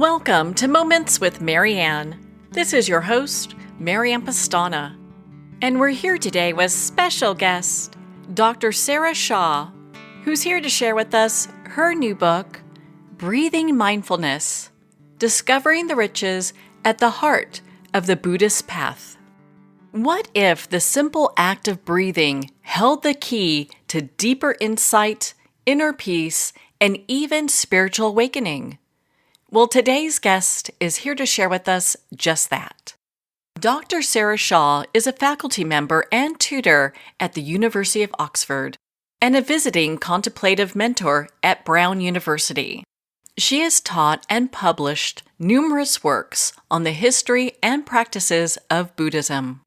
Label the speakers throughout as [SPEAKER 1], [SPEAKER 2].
[SPEAKER 1] Welcome to Moments with Marianne. This is your host, Marianne Pastana. And we're here today with special guest, Dr. Sarah Shaw, who's here to share with us her new book, Breathing Mindfulness, Discovering the Riches at the Heart of the Buddhist Path. What if the simple act of breathing held the key to deeper insight, inner peace, and even spiritual awakening? Well, today's guest is here to share with us just that. Dr. Sarah Shaw is a faculty member and tutor at the University of Oxford and a visiting contemplative mentor at Brown University. She has taught and published numerous works on the history and practices of Buddhism.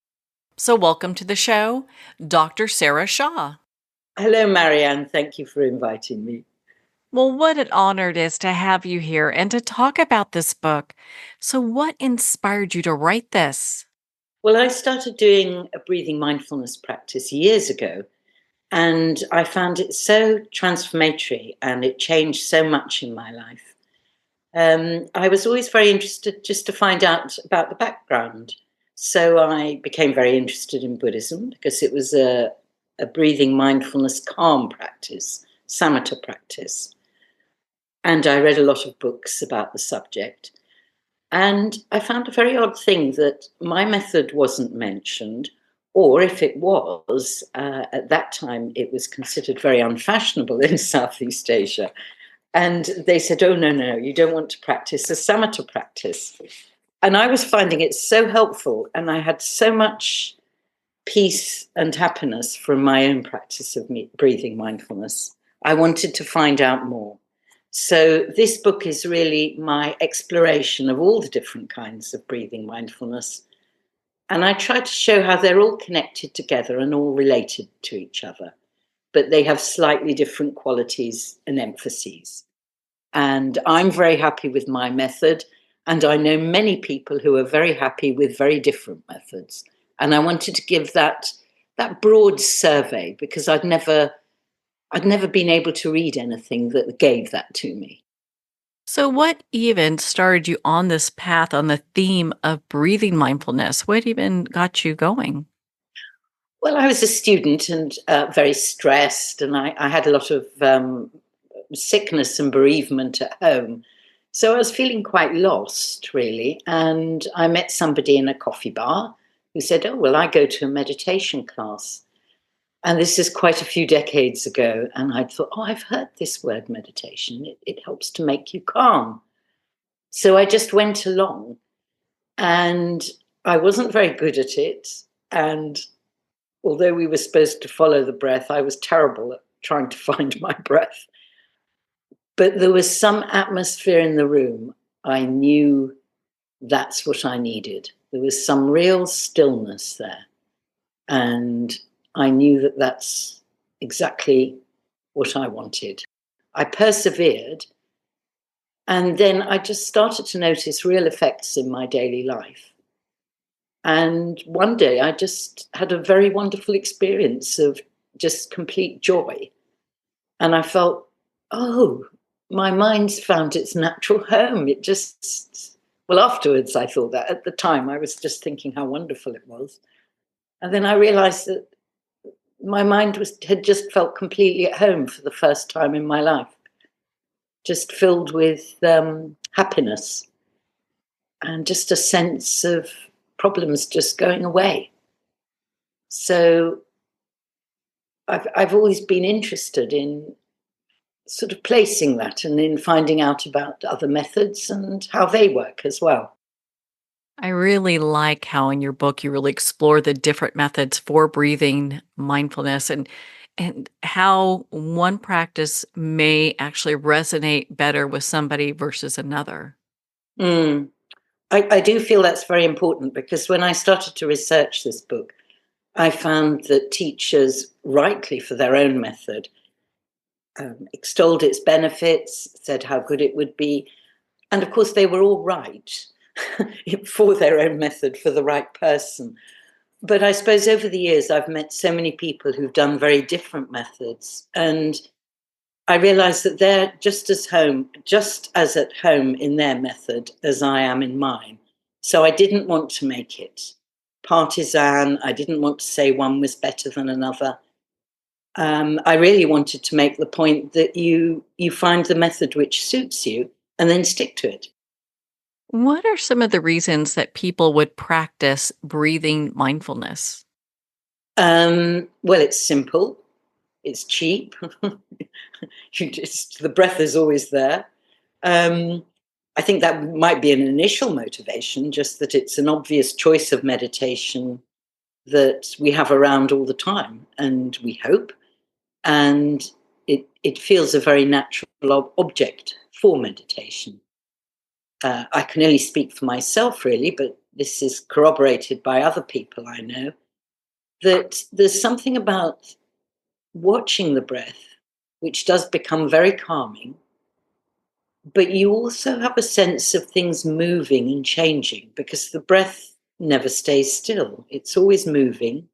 [SPEAKER 1] So welcome to the show, Dr. Sarah Shaw.
[SPEAKER 2] Hello, Marianne. Thank you for inviting me.
[SPEAKER 1] Well, what an honor it is to have you here and to talk about this book. So what inspired you to write this?
[SPEAKER 2] Well, I started doing a breathing mindfulness practice years ago, and I found it so transformatory and it changed so much in my life. I was always very interested just to find out about the background. So I became very interested in Buddhism because it was a breathing mindfulness calm practice, samatha practice. And I read a lot of books about the subject. And I found a very odd thing that my method wasn't mentioned, or if it was, at that time it was considered very unfashionable in Southeast Asia. And they said, oh, no, you don't want to practice a samatha practice. And I was finding it so helpful, and I had so much peace and happiness from my own practice of breathing mindfulness. I wanted to find out more. So this book is really my exploration of all the different kinds of breathing mindfulness. And I try to show how they're all connected together and all related to each other, but they have slightly different qualities and emphases. And I'm very happy with my method, and I know many people who are very happy with very different methods. And I wanted to give that broad survey because I'd never been able to read anything that gave that to me.
[SPEAKER 1] So what even started you on this path on the theme of breathing mindfulness? What even got you going?
[SPEAKER 2] Well, I was a student and very stressed, and I had a lot of sickness and bereavement at home. So I was feeling quite lost, really. And I met somebody in a coffee bar who said, oh, well, I go to a meditation class. And this is quite a few decades ago. And I thought, oh, I've heard this word meditation. It helps to make you calm. So I just went along, and I wasn't very good at it. And although we were supposed to follow the breath, I was terrible at trying to find my breath. But there was some atmosphere in the room. I knew that's what I needed. There was some real stillness there. And I knew that that's exactly what I wanted. I persevered, and then I just started to notice real effects in my daily life. And one day I just had a very wonderful experience of just complete joy. And I felt, oh, my mind's found its natural home. Well, afterwards I thought that. At the time I was just thinking how wonderful it was. And then I realized that my mind had just felt completely at home for the first time in my life, just filled with happiness and just a sense of problems just going away. So I've always been interested in sort of placing that and in finding out about other methods and how they work as well.
[SPEAKER 1] I really like how in your book you really explore the different methods for breathing mindfulness and how one practice may actually resonate better with somebody versus another.
[SPEAKER 2] Mm. I do feel that's very important because when I started to research this book, I found that teachers, rightly for their own method, extolled its benefits, said how good it would be. And of course, they were all right for their own method, for the right person. But I suppose over the years, I've met so many people who've done very different methods. And I realized that they're just as at home in their method as I am in mine. So I didn't want to make it partisan. I didn't want to say one was better than another. I really wanted to make the point that you find the method which suits you and then stick to it.
[SPEAKER 1] What are some of the reasons that people would practice breathing mindfulness?
[SPEAKER 2] Well, it's simple. It's cheap. The breath is always there. Um, I think that might be an initial motivation, just that it's an obvious choice of meditation that we have around all the time, and we hope, and it feels a very natural object for meditation. I can only speak for myself, really, but this is corroborated by other people I know, that there's something about watching the breath which does become very calming, but you also have a sense of things moving and changing because the breath never stays still. It's always moving.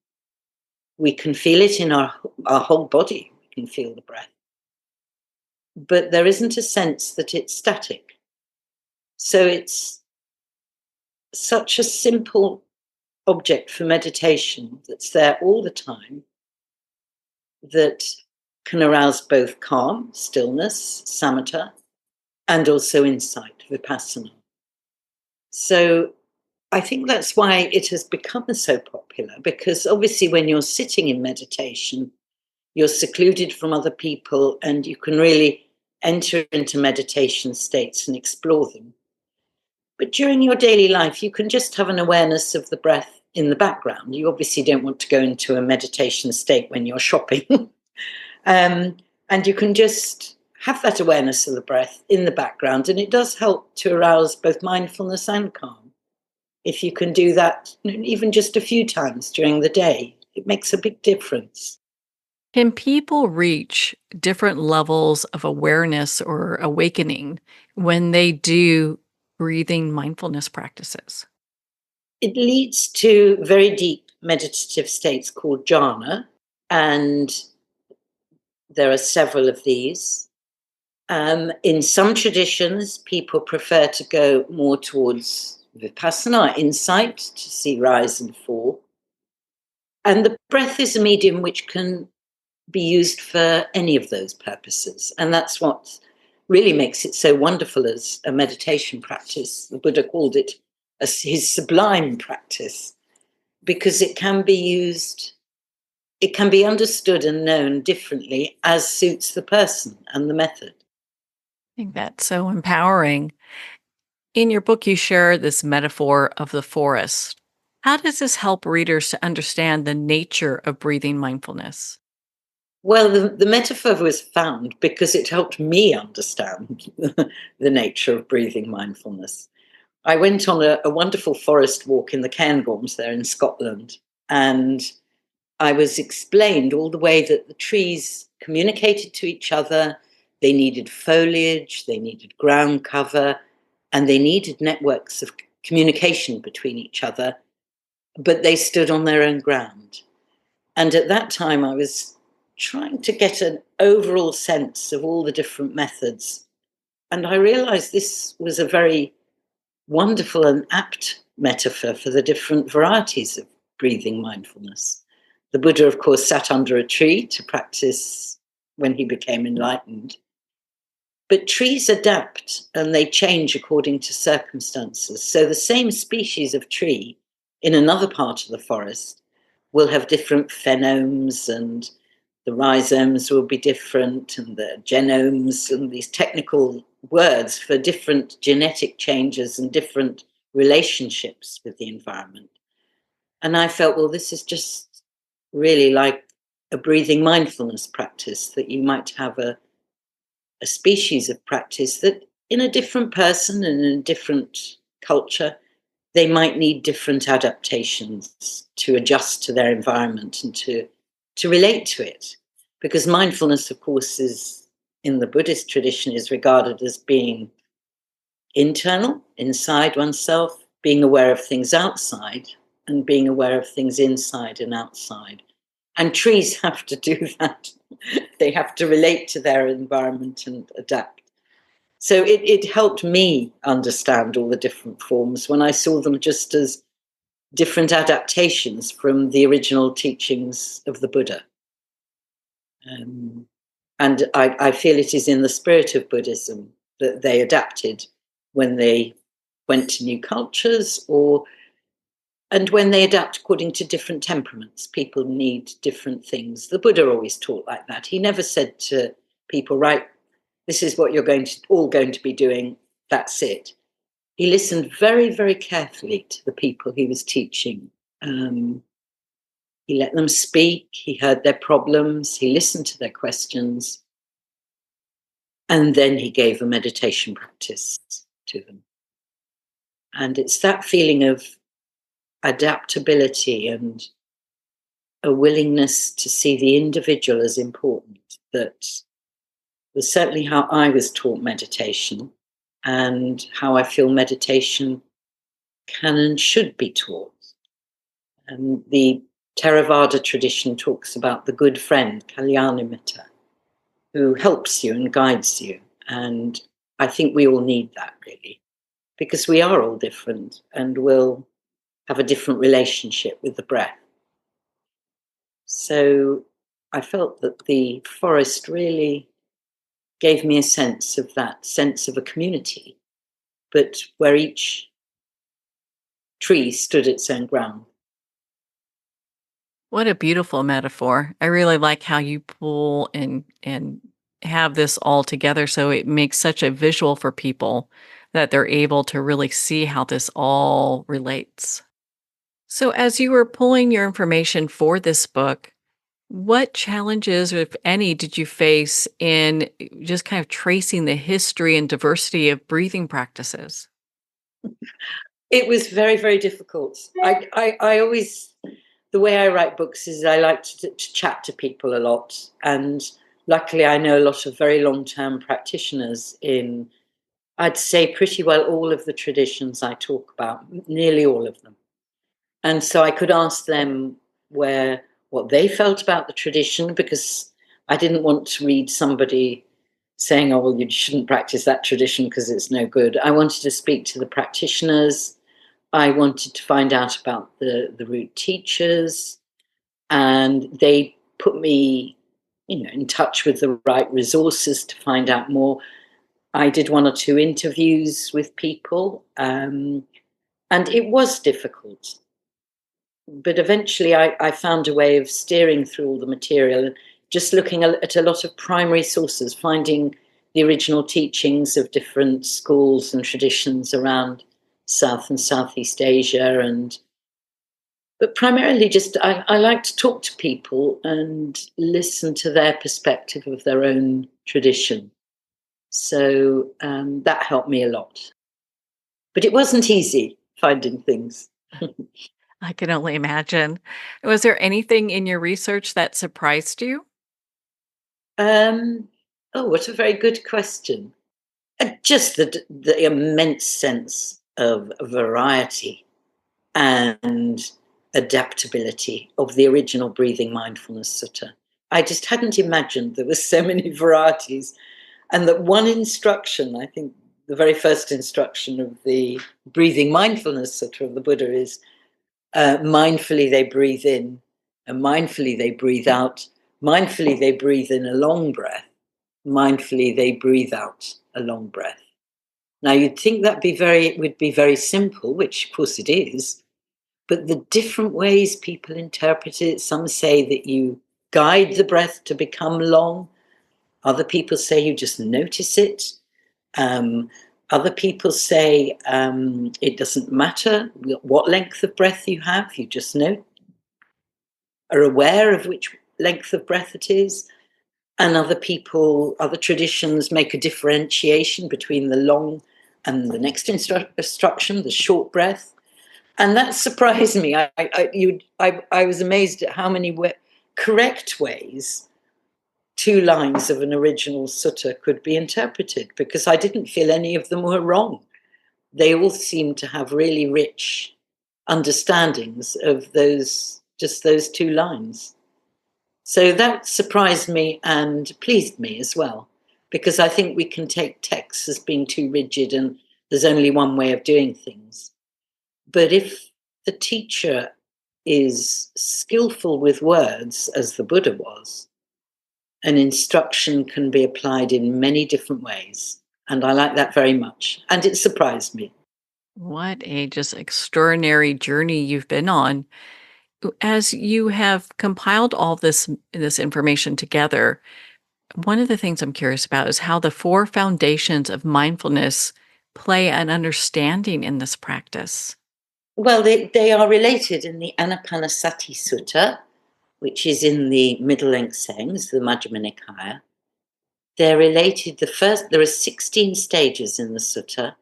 [SPEAKER 2] We can feel it in our whole body. We can feel the breath. But there isn't a sense that it's static. So it's such a simple object for meditation that's there all the time that can arouse both calm, stillness, samatha, and also insight, vipassana. So I think that's why it has become so popular, because obviously when you're sitting in meditation, you're secluded from other people and you can really enter into meditation states and explore them. But during your daily life, you can just have an awareness of the breath in the background. You obviously don't want to go into a meditation state when you're shopping. um, and you can just have that awareness of the breath in the background. And it does help to arouse both mindfulness and calm. If you can do that even just a few times during the day, it makes a big difference.
[SPEAKER 1] Can people reach different levels of awareness or awakening when they do breathing mindfulness practices?
[SPEAKER 2] It leads to very deep meditative states called jhana, and there are several of these. In some traditions, people prefer to go more towards vipassana, insight, to see rise and fall. And the breath is a medium which can be used for any of those purposes. And that's what really makes it so wonderful as a meditation practice. The Buddha called it his sublime practice because it can be used, it can be understood and known differently as suits the person and the method.
[SPEAKER 1] I think that's so empowering. In your book, you share this metaphor of the forest. How does this help readers to understand the nature of breathing mindfulness?
[SPEAKER 2] Well, the metaphor was found because it helped me understand the nature of breathing mindfulness. I went on a wonderful forest walk in the Cairngorms there in Scotland, and I was explained all the way that the trees communicated to each other. They needed foliage, they needed ground cover, and they needed networks of communication between each other, but they stood on their own ground. And at that time, I was trying to get an overall sense of all the different methods. And I realized this was a very wonderful and apt metaphor for the different varieties of breathing mindfulness. The Buddha, of course, sat under a tree to practice when he became enlightened. But trees adapt and they change according to circumstances. So the same species of tree in another part of the forest will have different phenomes, and the rhizomes will be different, and the genomes, and these technical words for different genetic changes and different relationships with the environment. And I felt, well, this is just really like a breathing mindfulness practice, that you might have a species of practice that in a different person and in a different culture, they might need different adaptations to adjust to their environment and to relate to it. Because mindfulness, of course, is in the Buddhist tradition is regarded as being internal, inside oneself, being aware of things outside, and being aware of things inside and outside. And trees have to do that. They have to relate to their environment and adapt. So it helped me understand all the different forms when I saw them just as different adaptations from the original teachings of the Buddha. And I feel it is in the spirit of Buddhism that they adapted when they went to new cultures, and when they adapt according to different temperaments. People need different things. The Buddha always taught like that. He never said to people, right, this is what you're all going to be doing, that's it. He listened very, very carefully to the people he was teaching. He let them speak, he heard their problems, he listened to their questions, and then he gave a meditation practice to them. And it's that feeling of adaptability and a willingness to see the individual as important that was certainly how I was taught meditation, and how I feel meditation can and should be taught. And the Theravada tradition talks about the good friend, Kalyanamitta, who helps you and guides you. And I think we all need that, really, because we are all different and will have a different relationship with the breath. So I felt that the forest really gave me a sense of that sense of a community, but where each tree stood its own ground.
[SPEAKER 1] What a beautiful metaphor. I really like how you pull and have this all together so it makes such a visual for people that they're able to really see how this all relates. So as you were pulling your information for this book, what challenges, if any, did you face in just kind of tracing the history and diversity of breathing practices?
[SPEAKER 2] It was very, very difficult. I always, the way I write books is I like to chat to people a lot. And luckily, I know a lot of very long-term practitioners in, I'd say, pretty well all of the traditions I talk about, nearly all of them. And so I could ask them what they felt about the tradition, because I didn't want to read somebody saying, oh, well, you shouldn't practice that tradition because it's no good. I wanted to speak to the practitioners. I wanted to find out about the root teachers, and they put me, in touch with the right resources to find out more. I did one or two interviews with people, and it was difficult. But eventually I found a way of steering through all the material and just looking at a lot of primary sources, finding the original teachings of different schools and traditions around South and Southeast Asia. But primarily just I like to talk to people and listen to their perspective of their own tradition. So that helped me a lot. But it wasn't easy finding things.
[SPEAKER 1] I can only imagine. Was there anything in your research that surprised you?
[SPEAKER 2] Um, oh, what a very good question. Just the immense sense of variety and adaptability of the original Breathing Mindfulness Sutta. I just hadn't imagined there were so many varieties, and that one instruction, I think the very first instruction of the Breathing Mindfulness Sutta of the Buddha is mindfully they breathe in, and mindfully they breathe out, mindfully they breathe in a long breath, mindfully they breathe out a long breath. Now you'd think it would be very simple, which of course it is, but the different ways people interpret it, some say that you guide the breath to become long, other people say you just notice it, other people say it doesn't matter what length of breath you have, you just are aware of which length of breath it is. And other traditions make a differentiation between the long and the next instruction, the short breath. And that surprised me. I was amazed at how many correct ways 2 lines of an original sutta could be interpreted, because I didn't feel any of them were wrong. They all seemed to have really rich understandings of those 2 lines. So that surprised me and pleased me as well, because I think we can take texts as being too rigid and there's only one way of doing things. But if the teacher is skillful with words, as the Buddha was, an instruction can be applied in many different ways. And I like that very much. And it surprised me.
[SPEAKER 1] What a just extraordinary journey you've been on. As you have compiled all this information together, one of the things I'm curious about is how the four foundations of mindfulness play an understanding in this practice.
[SPEAKER 2] Well, they are related in the Anapanasati Sutta, which is in the Middle Length Sayings, the Majjhima Nikaya. They're related. There are 16 stages in the sutta,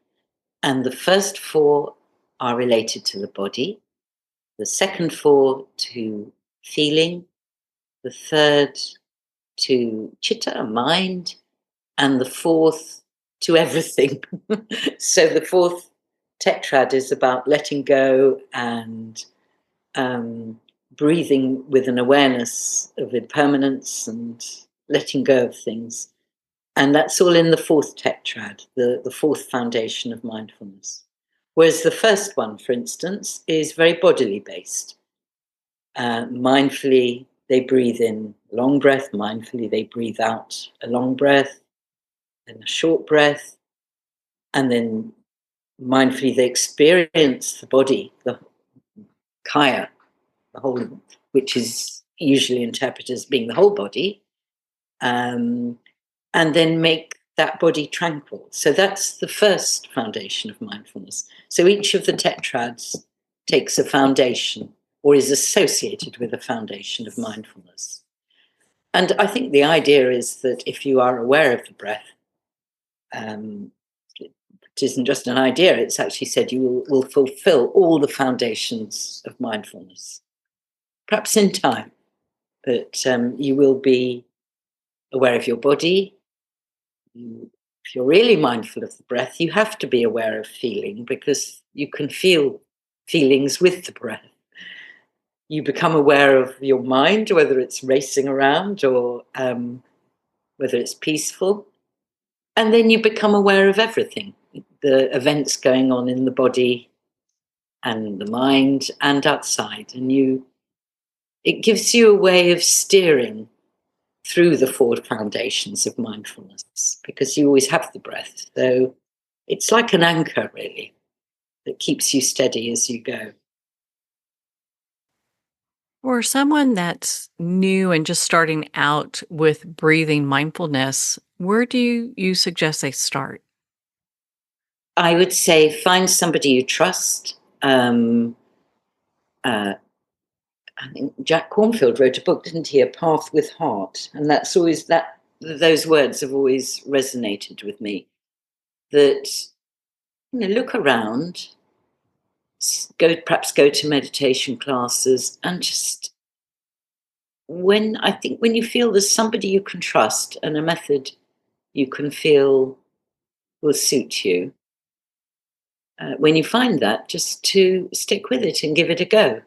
[SPEAKER 2] and the first four are related to the body, the second four to feeling, the third to chitta, mind, and the fourth to everything. So the fourth tetrad is about letting go and breathing with an awareness of impermanence and letting go of things. And that's all in the fourth tetrad, the fourth foundation of mindfulness. Whereas the first one, for instance, is very bodily based. Mindfully, they breathe in a long breath. Mindfully, they breathe out a long breath and a short breath. And then mindfully, they experience the body, the kaya, the whole, which is usually interpreted as being the whole body. And then make that body tranquil. So that's the first foundation of mindfulness. So each of the tetrads takes a foundation or is associated with a foundation of mindfulness. And I think the idea is that if you are aware of the breath, it isn't just an idea, it's actually said you will fulfill all the foundations of mindfulness, perhaps in time, but you will be aware of your body. If you're really mindful of the breath, you have to be aware of feeling because you can feel feelings with the breath. You become aware of your mind, whether it's racing around or whether it's peaceful. And then you become aware of everything, the events going on in the body and the mind and outside. And it gives you a way of steering through the four foundations of mindfulness because you always have the breath. So it's like an anchor, really, that keeps you steady as you go.
[SPEAKER 1] For someone that's new and just starting out with breathing mindfulness, where do you suggest they start?
[SPEAKER 2] I would say find somebody you trust. Uh, I think Jack Cornfield wrote a book, didn't he? A Path with Heart, and that's always that. Those words have always resonated with me. That look around, perhaps go to meditation classes, and just when you feel there's somebody you can trust and a method you can feel will suit you, when you find that, just to stick with it and give it a go.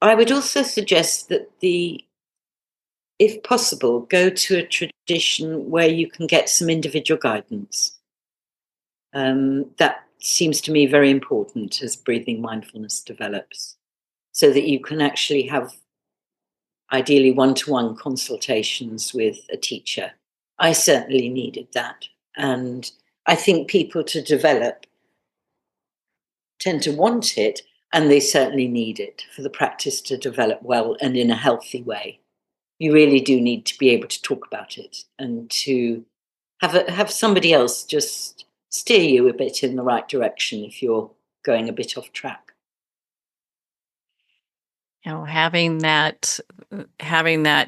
[SPEAKER 2] I would also suggest that if possible, go to a tradition where you can get some individual guidance. That seems to me very important as breathing mindfulness develops, so that you can actually have ideally one-to-one consultations with a teacher. I certainly needed that. And I think people to develop tend to want it, and they certainly need it for the practice to develop well and in a healthy way. You really do need to be able to talk about it and to have somebody else just steer you a bit in the right direction if you're going a bit off track.
[SPEAKER 1] Having that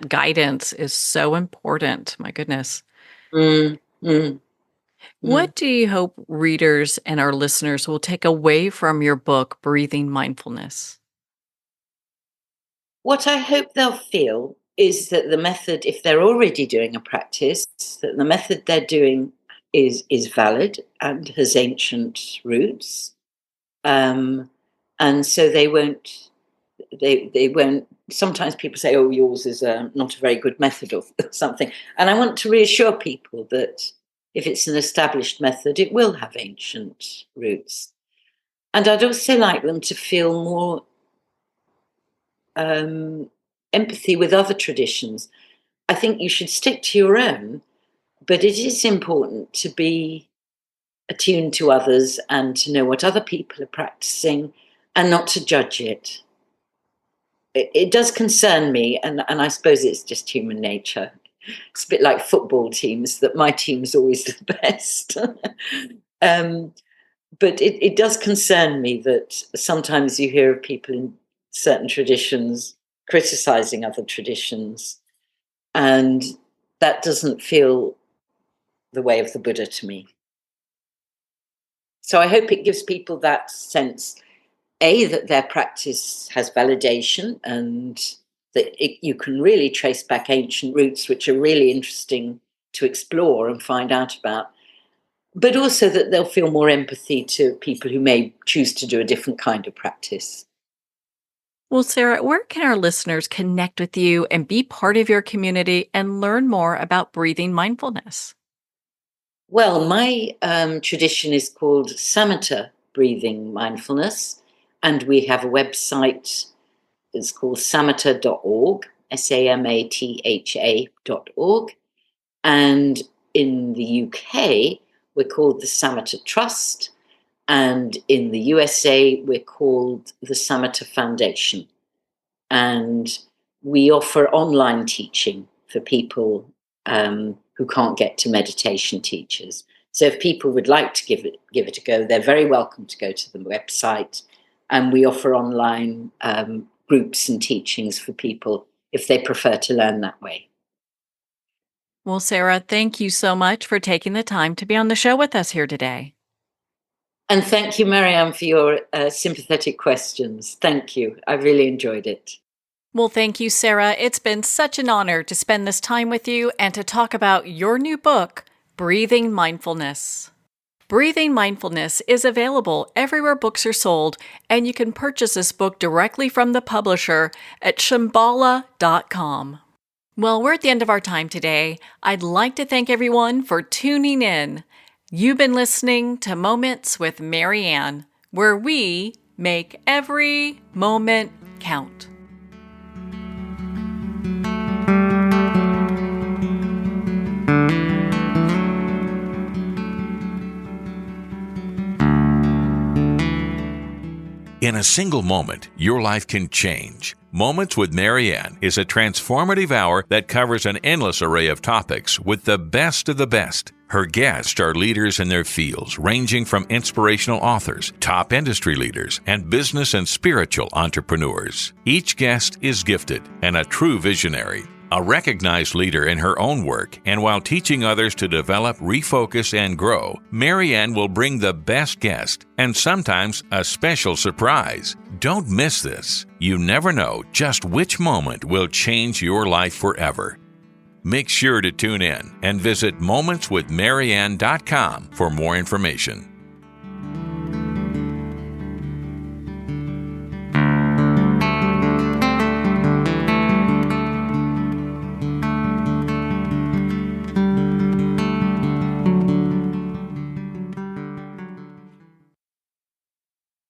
[SPEAKER 1] guidance is so important. My goodness.
[SPEAKER 2] Mm, mm, mm.
[SPEAKER 1] What do you hope readers and our listeners will take away from your book, Breathing Mindfulness?
[SPEAKER 2] What I hope they'll feel is that the method, if they're already doing a practice, that the method they're doing is valid and has ancient roots, and so they won't sometimes people say, oh, yours is not a very good method or something. And I want to reassure people that if it's an established method, it will have ancient roots. And I'd also like them to feel more empathy with other traditions. I think you should stick to your own, but it is important to be attuned to others and to know what other people are practicing and not to judge it. It does concern me, and I suppose it's just human nature. It's a bit like football teams, that my team's always the best. But it does concern me that sometimes you hear of people in certain traditions criticizing other traditions, and that doesn't feel the way of the Buddha to me. So I hope it gives people that sense, A, that their practice has validation and that you can really trace back ancient roots, which are really interesting to explore and find out about, but also that they'll feel more empathy to people who may choose to do a different kind of practice.
[SPEAKER 1] Well, Sarah, where can our listeners connect with you and be part of your community and learn more about breathing mindfulness?
[SPEAKER 2] Well, my tradition is called Samatha Breathing Mindfulness, and we have a website. It's called samatha.org, samatha.org. And in the UK, we're called the Samatha Trust. And in the USA, we're called the Samatha Foundation. And we offer online teaching for people who can't get to meditation teachers. So if people would like to give it a go, they're very welcome to go to the website. And we offer online groups and teachings for people if they prefer to learn that way.
[SPEAKER 1] Well, Sarah, thank you so much for taking the time to be on the show with us here today.
[SPEAKER 2] And thank you, Marianne, for your sympathetic questions. Thank you. I really enjoyed it.
[SPEAKER 1] Well, thank you, Sarah. It's been such an honor to spend this time with you and to talk about your new book, Breathing Mindfulness. Breathing Mindfulness is available everywhere books are sold, and you can purchase this book directly from the publisher at shambhala.com. Well, we're at the end of our time today. I'd like to thank everyone for tuning in. You've been listening to Moments with Marianne, where we make every moment count.
[SPEAKER 3] In a single moment, your life can change. Moments with Marianne is a transformative hour that covers an endless array of topics with the best of the best. Her guests are leaders in their fields, ranging from inspirational authors, top industry leaders, and business and spiritual entrepreneurs. Each guest is gifted and a true visionary, a recognized leader in her own work, and while teaching others to develop, refocus, and grow, Marianne will bring the best guest and sometimes a special surprise. Don't miss this. You never know just which moment will change your life forever. Make sure to tune in and visit momentswithmarianne.com for more information.